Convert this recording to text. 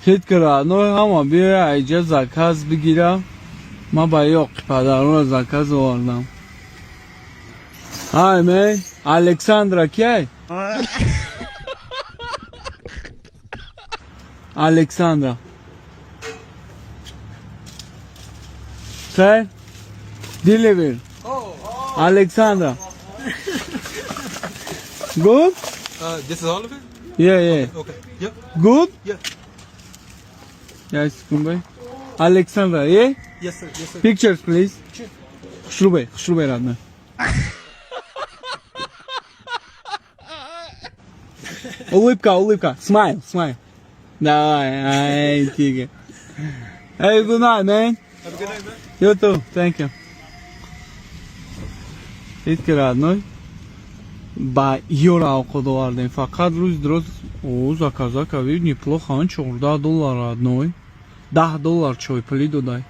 Hitkara, no ama bir ayca zakaz bigirem. Ma ba yok padarona zakaz oldum. Hi man, Alexandra kya? Alexandra. Sir, deliver. Alexandra. Good? This is all of it? Yeah, yeah. Okay. Yep. Good? Yeah. Yes, Kumbay. Alexandra, yeah? Yes, sir. Yes, sir. Pictures, please. Shrubay, radna. Улыбка. Smile. Давай, ай, тига. Hey, good night, man. Have a good night, man. You too, thank you. Hitkara, родной. Ба Юра окудовардем. Фақат рӯзи дроз. О, заказака, вид неплохо, $10 родной. $10 чойпули додай.